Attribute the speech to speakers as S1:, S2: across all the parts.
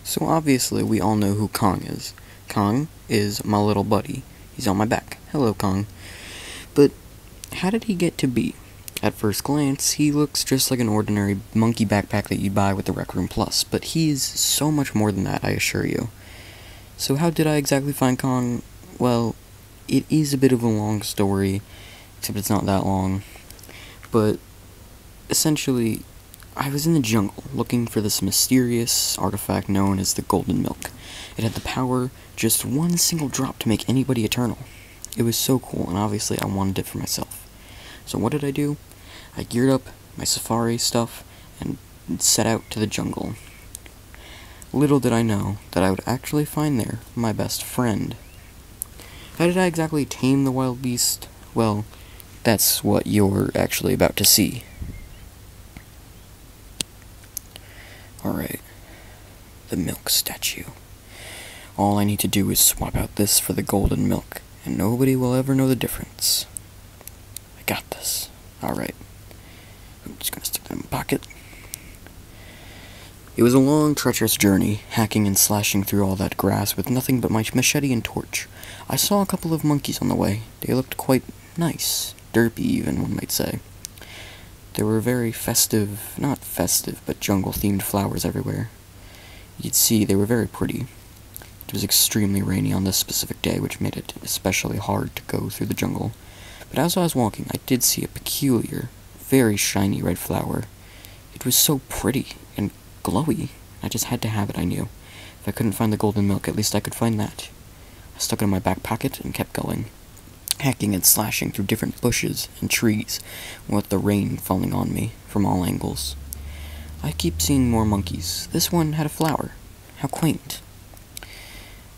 S1: So obviously we all know who Kong is. Kong is my little buddy. He's on my back. Hello, Kong. But how did he get to be? At first glance, he looks just like an ordinary monkey backpack that you buy with the Rec Room Plus, but he is so much more than that, I assure you. So how did I exactly find Kong? Well, it is a bit of a long story, except it's not that long. But essentially, I was in the jungle looking for this mysterious artifact known as the Golden Milk. It had the power, just one single drop, to make anybody eternal. It was so cool, and obviously I wanted it for myself. So what did I do? I geared up my safari stuff and set out to the jungle. Little did I know that I would actually find there my best friend. How did I exactly tame the wild beast? Well, that's what you're actually about to see. Alright, the milk statue. All I need to do is swap out this for the golden milk, and nobody will ever know the difference. I got this. Alright. I'm just gonna stick that in my pocket. It was a long, treacherous journey, hacking and slashing through all that grass with nothing but my machete and torch. I saw a couple of monkeys on the way. They looked quite nice. Derpy, even, one might say. There were very festive, not festive, but jungle-themed flowers everywhere. You could see they were very pretty. It was extremely rainy on this specific day, which made it especially hard to go through the jungle. But as I was walking, I did see a peculiar, very shiny red flower. It was so pretty and glowy. I just had to have it, I knew. If I couldn't find the golden milk, at least I could find that. I stuck it in my back pocket and kept going, hacking and slashing through different bushes and trees, with the rain falling on me from all angles. I keep seeing more monkeys. This one had a flower. How quaint.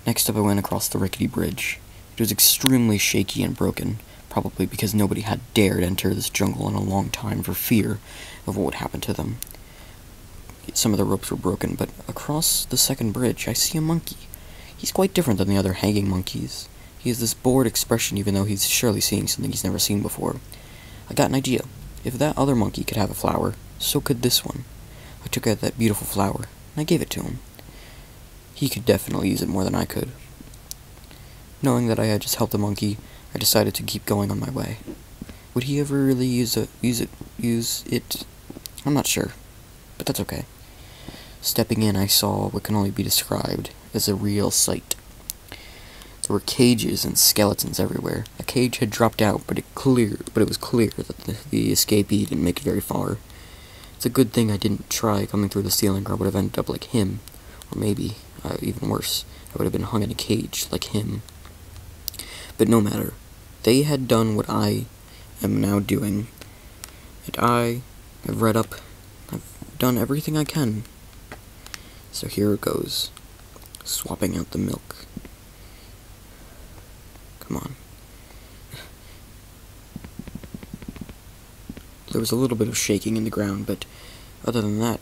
S1: Next up, I went across the rickety bridge. It was extremely shaky and broken, probably because nobody had dared enter this jungle in a long time for fear of what would happen to them. Some of the ropes were broken, but across the second bridge, I see a monkey. He's quite different than the other hanging monkeys. He has this bored expression, even though he's surely seeing something he's never seen before. I got an idea. If that other monkey could have a flower, so could this one. I took out that beautiful flower, and I gave it to him. He could definitely use it more than I could. Knowing that I had just helped the monkey, I decided to keep going on my way. Would he ever really use it? I'm not sure, but that's okay. Stepping in, I saw what can only be described as a real sight. There were cages and skeletons everywhere. A cage had dropped out, but it was clear that the escapee didn't make it very far. It's a good thing I didn't try coming through the ceiling, or I would have ended up like him. Or maybe, even worse, I would have been hung in a cage like him. But no matter. They had done what I am now doing. And I have read up. I've done everything I can. So here it goes. Swapping out the milk. Come on. There was a little bit of shaking in the ground, but other than that,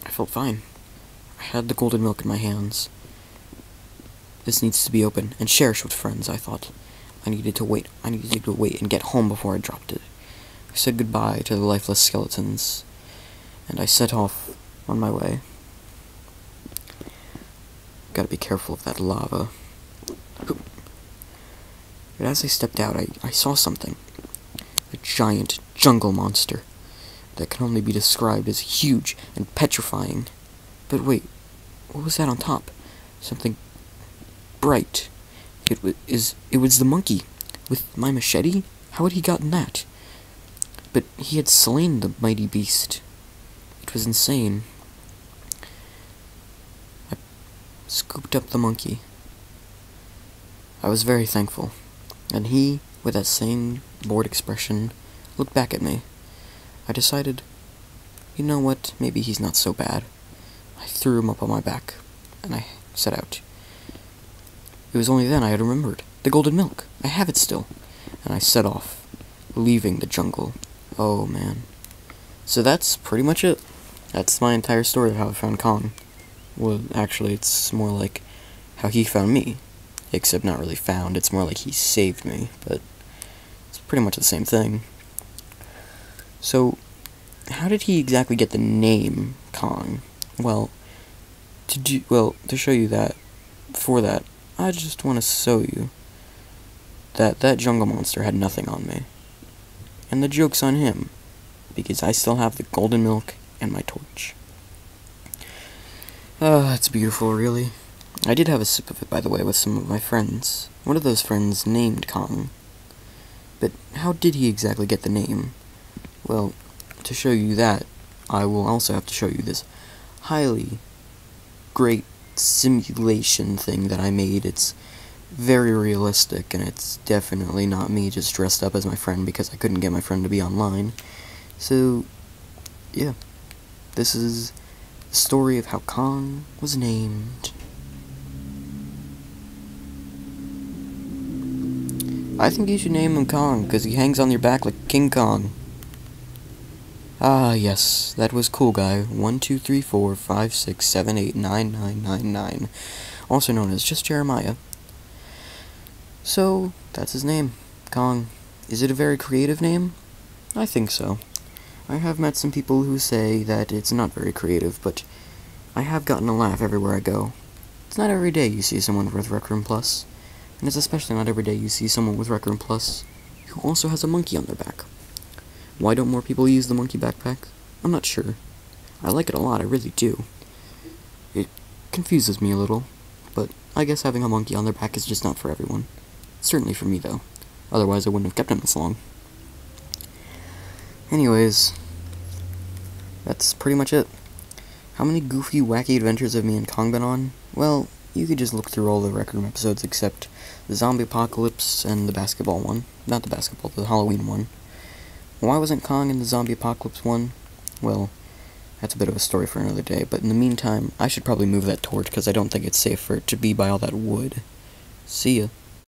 S1: I felt fine. I had the golden milk in my hands. This needs to be open and cherished with friends, I thought. I needed to wait and get home before I dropped it. I said goodbye to the lifeless skeletons, and I set off on my way. Gotta be careful of that lava. But as I stepped out, I saw something. A giant jungle monster that can only be described as huge and petrifying. But wait, what was that on top? Something bright. It was the monkey with my machete? How had he gotten that? But he had slain the mighty beast. It was insane. I scooped up the monkey. I was very thankful. And he, with that same bored expression, looked back at me. I decided, you know what, maybe he's not so bad. I threw him up on my back, and I set out. It was only then I had remembered. The golden milk. I have it still. And I set off, leaving the jungle. Oh, man. So that's pretty much it. That's my entire story of how I found Kong. Well, actually, it's more like how he found me. Except not really found, it's more like he saved me, but it's pretty much the same thing. So, how did he exactly get the name Kong? Well, To show you that, for that, I just want to show you that that jungle monster had nothing on me. And the joke's on him, because I still have the golden milk and my torch. It's beautiful, really. I did have a sip of it, by the way, with some of my friends. One of those friends named Kong. But how did he exactly get the name? Well, to show you that, I will also have to show you this highly great simulation thing that I made. It's very realistic, and it's definitely not me just dressed up as my friend because I couldn't get my friend to be online. So, yeah. This is the story of how Kong was named. I think you should name him Kong, because he hangs on your back like King Kong. Ah, yes, that was Cool Guy 1, 2, 3, 4, 5, 6, 7, 8, 9, 9, 9, 9, also known as just Jeremiah. So, that's his name, Kong. Is it a very creative name? I think so. I have met some people who say that it's not very creative, but I have gotten a laugh everywhere I go. It's not every day you see someone with Rec Room Plus, and it's especially not every day you see someone with Rec Room Plus who also has a monkey on their back. Why don't more people use the monkey backpack? I'm not sure. I like it a lot, I really do. It confuses me a little, but I guess having a monkey on their back is just not for everyone. Certainly for me, though. Otherwise, I wouldn't have kept him this long. Anyways, that's pretty much it. How many goofy, wacky adventures have me and Kong been on? Well, you could just look through all the Rec Room episodes except the zombie apocalypse and the basketball one. Not the basketball, the Halloween one. Why wasn't Kong in the zombie apocalypse one? Well, that's a bit of a story for another day, but in the meantime, I should probably move that torch because I don't think it's safe for it to be by all that wood. See ya.